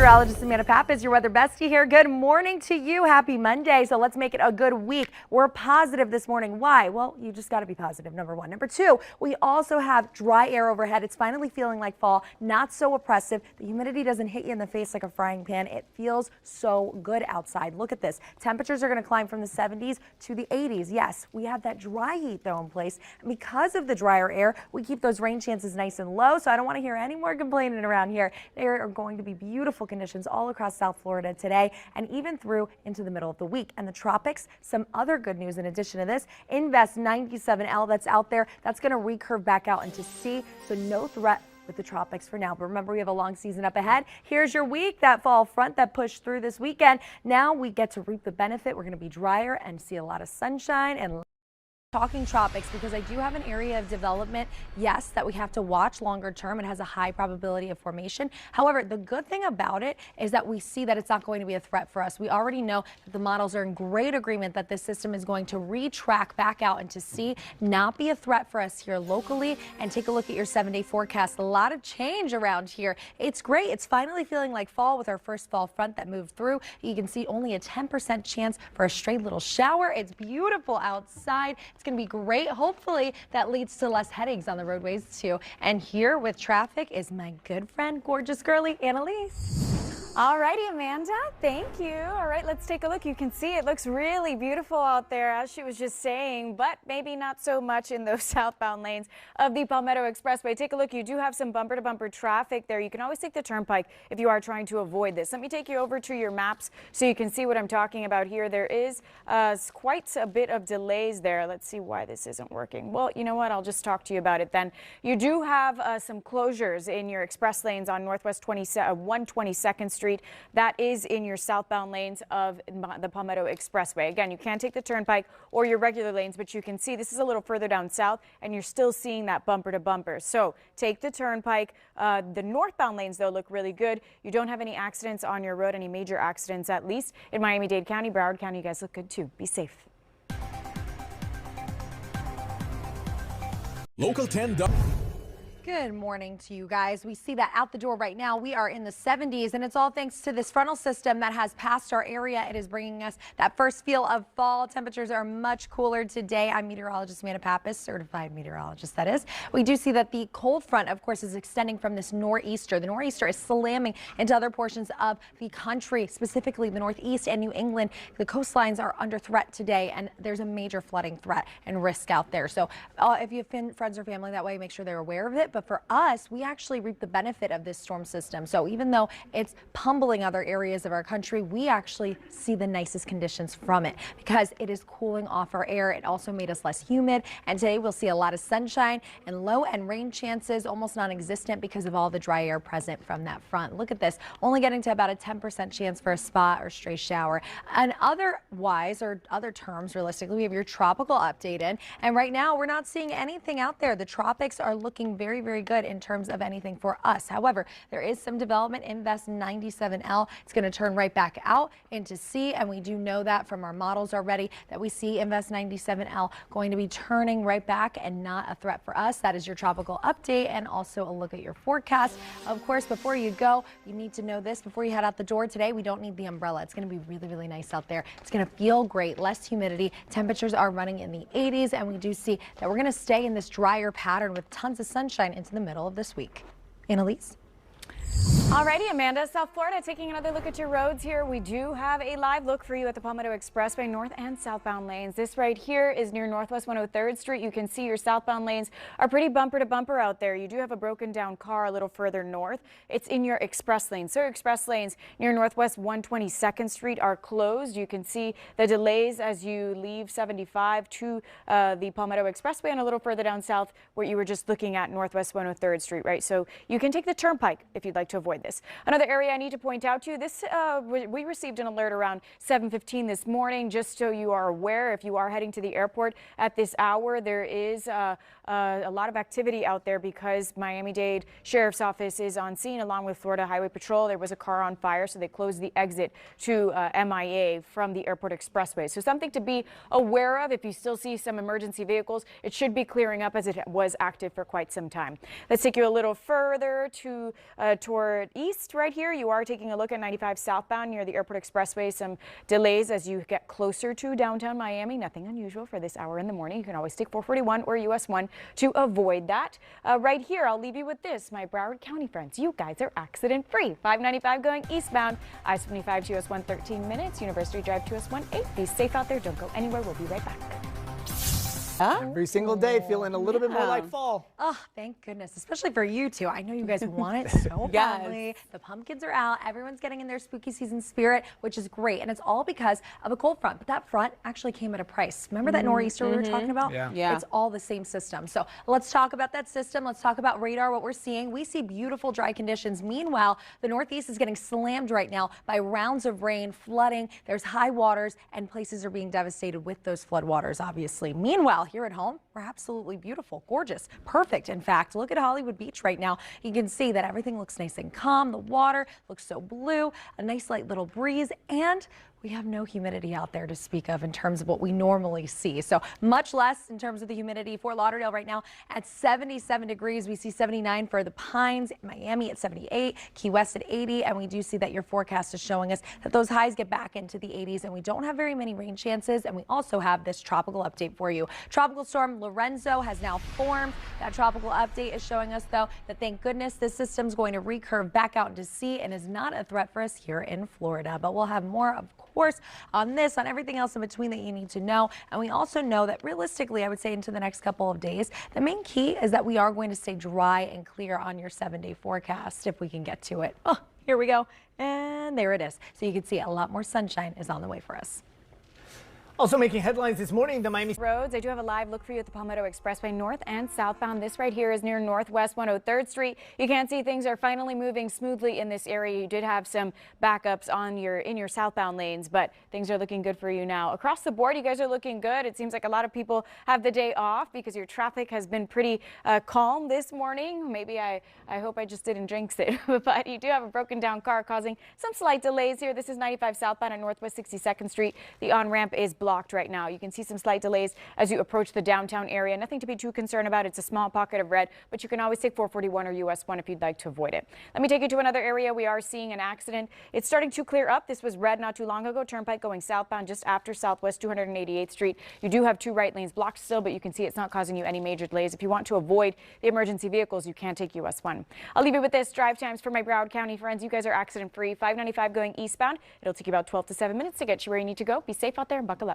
meteorologist Pappas, your weather bestie here. Good morning to you. Happy Monday. So let's make it a good week. We're positive this morning. Why? Well, you just got to be positive, number one. Number two, we also have dry air overhead. It's finally feeling like fall, not so oppressive. The humidity doesn't hit you in the face like a frying pan. It feels so good outside. Look at this. Temperatures are going to climb from the 70s to the 80s. Yes, we have that dry heat though in place. And because of the drier air, we keep those rain chances nice and low. So I don't want to hear any more complaining around here. There are going to be beautiful conditions all across South Florida today and even through into the middle of the week. And the tropics, some other good news in addition to this, Invest 97L that's out there, that's going to recurve back out into C. So no threat with the tropics for now. But remember, we have a long season up ahead. Here's your week, that fall front that pushed through this weekend. Now we get to reap the benefit. We're going to be drier and see a lot of sunshine and talking tropics because I do have an area of development, yes, that we have to watch longer term. It has a high probability of formation. However, the good thing about it is that we see that it's not going to be a threat for us. We already know that the models are in great agreement that this system is going to retrack back out into sea, not be a threat for us here locally. And take a look at your 7-day forecast. A lot of change around here. It's great. It's finally feeling like fall with our first fall front that moved through. You can see only a 10% chance for a stray little shower. It's beautiful outside. It's going to be great. Hopefully that leads to less headaches on the roadways too. And here with traffic is my good friend, gorgeous girly, Annaliese. All righty, Amanda, thank you. All right, let's take a look. You can see it looks really beautiful out there, as she was just saying, but maybe not so much in those southbound lanes of the Palmetto Expressway. Take a look. You do have some bumper-to-bumper traffic there. You can always take the turnpike if you are trying to avoid this. Let me take you over to your maps so you can see what I'm talking about here. There is quite a bit of delays there. Let's see why this isn't working. Well, you know what? I'll just talk to you about it then. You do have some closures in your express lanes on Northwest 122nd Street. That is in your southbound lanes of the Palmetto Expressway. Again, you can take the turnpike or your regular lanes, but you can see this is a little further down south and you're still seeing that bumper to bumper. So take the turnpike. The northbound lanes, though, look really good. You don't have any accidents on your road, any major accidents, at least in Miami-Dade County. Broward County, you guys look good too. Be safe. Local 10. Good morning to you guys. We see that out the door right now. We are in the 70s, and it's all thanks to this frontal system that has passed our area. It is bringing us that first feel of fall. Temperatures are much cooler today. I'm meteorologist Pappas, certified meteorologist, that is. We do see that the cold front, of course, is extending from this nor'easter. The nor'easter is slamming into other portions of the country, specifically the Northeast and New England. The coastlines are under threat today, and there's a major flooding threat and risk out there. So if you have friends or family that way, make sure they're aware of it. But for us, we actually reap the benefit of this storm system. So even though it's pummeling other areas of our country, we actually see the nicest conditions from it because it is cooling off our air. It also made us less humid. And today we'll see a lot of sunshine and low and rain chances almost non-existent because of all the dry air present from that front. Look at this, only getting to about a 10% chance for a spot or stray shower. And otherwise, or other terms, realistically, we have your tropical update in. And right now we're not seeing anything out there. The tropics are looking very good in terms of anything for us. However, there is some development. Invest 97L. It's going to turn right back out into C, and we do know that from our models already that we see Invest 97L going to be turning right back and not a threat for us. That is your tropical update and also a look at your forecast. Of course, before you go, you need to know this before you head out the door today. We don't need the umbrella. It's going to be really nice out there. It's going to feel great, less humidity. Temperatures are running in the 80s, and we do see that we're going to stay in this drier pattern with tons of sunshine into the middle of this week. Annaliese. Alrighty, Amanda, South Florida, taking another look at your roads here. We do have a live look for you at the Palmetto Expressway, north and southbound lanes. This right here is near Northwest 103rd Street. You can see your southbound lanes are pretty bumper to bumper out there. You do have a broken down car a little further north. It's in your express lane. So express lanes near Northwest 122nd Street are closed. You can see the delays as you leave 75 to the Palmetto Expressway and a little further down south where you were just looking at Northwest 103rd Street, right? So you can take the turnpike if you'd like to avoid this. Another area I need to point out to you, we received an alert around 7:15 this morning, just so you are aware. If you are heading to the airport at this hour, there is a lot of activity out there because Miami-Dade Sheriff's Office is on scene along with Florida Highway Patrol. There was a car on fire, so they closed the exit to MIA from the Airport Expressway. So something to be aware of. If you still see some emergency vehicles, it should be clearing up as it was active for quite some time. Let's take you a little further to toward east right here, you are taking a look at 95 southbound near the Airport Expressway. Some delays as you get closer to downtown Miami. Nothing unusual for this hour in the morning. You can always take 441 or US 1 to avoid that. Right here, I'll leave you with this. My Broward County friends, you guys are accident free. 595 going eastbound, I-75 to US 1 13 minutes, University Drive to US 1 8. Be safe out there. Don't go anywhere. We'll be right back. Every single day feeling a little bit more like fall. Oh, thank goodness, especially for you two. I know you guys want it so badly. The pumpkins are out. Everyone's getting in their spooky season spirit, which is great. And it's all because of a cold front. But that front actually came at a price. Remember that nor'easter we were talking about? Yeah. It's all the same system. So let's talk about that system. Let's talk about radar, what we're seeing. We see beautiful dry conditions. Meanwhile, the Northeast is getting slammed right now by rounds of rain, flooding. There's high waters, and places are being devastated with those flood waters, obviously. Meanwhile, here at home, we're absolutely beautiful, gorgeous, perfect. In fact, look at Hollywood Beach right now. You can see that everything looks nice and calm. The water looks so blue, a nice light little breeze, and we have no humidity out there to speak of in terms of what we normally see. So much less in terms of the humidity. Fort Lauderdale right now at 77 degrees. We see 79 for the Pines, Miami at 78, Key West at 80. And we do see that your forecast is showing us that those highs get back into the 80s. And we don't have very many rain chances. And we also have this tropical update for you. Tropical storm Lorenzo has now formed. That tropical update is showing us, though, that thank goodness this system's going to recurve back out into sea and is not a threat for us here in Florida. But we'll have more, of course, on this, on everything else in between that you need to know. And we also know that realistically, I would say into the next couple of days, the main key is that we are going to stay dry and clear on your 7-day forecast if we can get to it. Oh, here we go. And there it is. So you can see a lot more sunshine is on the way for us. Also making headlines this morning, the Miami roads. I do have a live look for you at the Palmetto Expressway north and southbound. This right here is near Northwest 103rd Street. You can see things are finally moving smoothly in this area. You did have some backups on in your southbound lanes, but things are looking good for you now. Across the board, you guys are looking good. It seems like a lot of people have the day off because your traffic has been pretty calm this morning. Maybe I hope I just didn't jinx it, but you do have a broken down car causing some slight delays here. This is 95 southbound on Northwest 62nd Street. The on-ramp is blocked right now. You can see some slight delays as you approach the downtown area. Nothing to be too concerned about. It's a small pocket of red, but you can always take 441 or US 1 if you'd like to avoid it. Let me take you to another area. We are seeing an accident. It's starting to clear up. This was red not too long ago. Turnpike going southbound just after Southwest 288th Street. You do have 2 right lanes blocked still, but you can see it's not causing you any major delays. If you want to avoid the emergency vehicles, you can take US 1. I'll leave you with this. Drive times for my Broward County friends. You guys are accident free. 595 going eastbound. It'll take you about 12 to 7 minutes to get you where you need to go. Be safe out there and buckle up.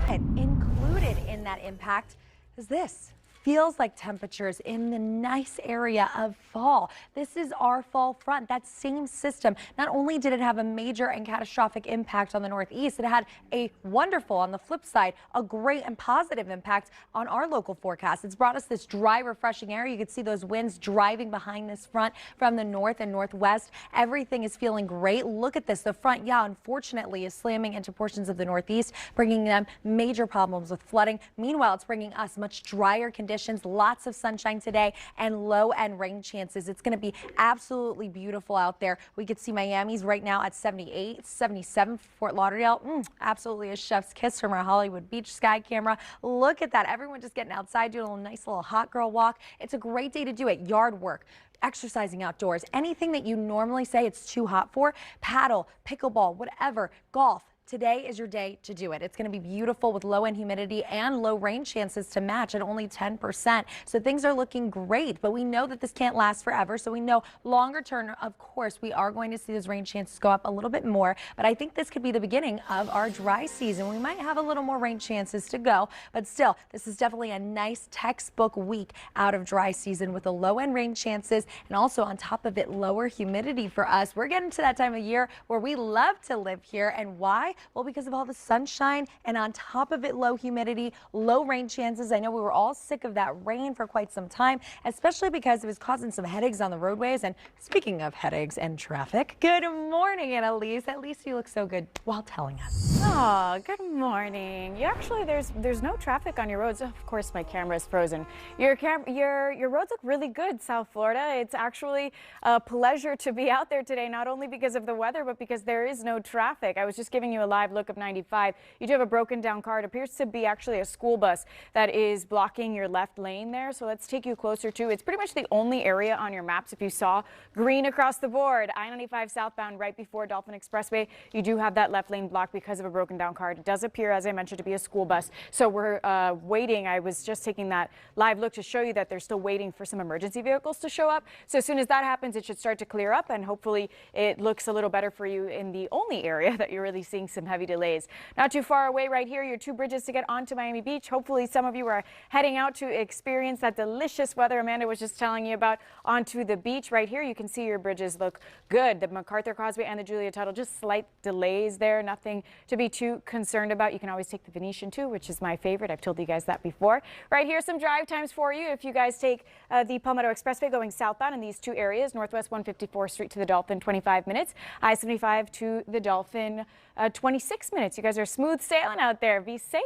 And included in that impact is this. Feels like temperatures in the nice area of fall. This is our fall front. That same system, not only did it have a major and catastrophic impact on the Northeast, it had a wonderful, on the flip side, a great and positive impact on our local forecast. It's brought us this dry, refreshing air. You can see those winds driving behind this front from the north and northwest. Everything is feeling great. Look at this. The front, unfortunately, is slamming into portions of the Northeast, bringing them major problems with flooding. Meanwhile, it's bringing us much drier conditions. Lots of sunshine today and low end rain chances. It's going to be absolutely beautiful out there. We could see Miami's right now at 78, 77 for Fort Lauderdale. Absolutely a chef's kiss from our Hollywood Beach sky camera. Look at that. Everyone just getting outside, doing a nice little hot girl walk. It's a great day to do it. Yard work, exercising outdoors, anything that you normally say it's too hot for, paddle, pickleball, whatever, golf. Today is your day to do it. It's going to be beautiful with low end humidity and low rain chances to match at only 10%. So things are looking great, but we know that this can't last forever. So we know longer term, of course, we are going to see those rain chances go up a little bit more. But I think this could be the beginning of our dry season. We might have a little more rain chances to go, but still, this is definitely a nice textbook week out of dry season with the low end rain chances and also on top of it, lower humidity for us. We're getting to that time of year where we love to live here. And why? Well, because of all the sunshine and on top of it, low humidity, low rain chances. I know we were all sick of that rain for quite some time, especially because it was causing some headaches on the roadways. And speaking of headaches and traffic, good morning, Annaliese. At least you look so good while telling us. Oh, good morning. Actually, there's no traffic on your roads. Of course, my camera is frozen. Your roads look really good, South Florida. It's actually a pleasure to be out there today, not only because of the weather, but because there is no traffic. I was just giving you a a live look of 95. You do have a broken down car. It appears to be actually a school bus that is blocking your left lane there. So let's take you closer to. It's pretty much the only area on your maps. If you saw green across the board, I-95 southbound right before Dolphin Expressway, you do have that left lane blocked because of a broken down car. It does appear, as I mentioned, to be a school bus. So we're waiting. I was just taking that live look to show you that they're still waiting for some emergency vehicles to show up. So as soon as that happens, it should start to clear up, and hopefully it looks a little better for you in the only area that you're really seeing some heavy delays. Not too far away right here, your two bridges to get onto Miami Beach. Hopefully some of you are heading out to experience that delicious weather Amanda was just telling you about onto the beach right here. You can see your bridges look good. The MacArthur Causeway and the Julia Tuttle, just slight delays there. Nothing to be too concerned about. You can always take the Venetian too, which is my favorite. I've told you guys that before. Right here, some drive times for you. If you guys take the Palmetto Expressway going southbound in these two areas, Northwest 154th Street to the Dolphin, 25 minutes. I-75 to the Dolphin, 26 minutes. You guys are smooth sailing out there. Be safe.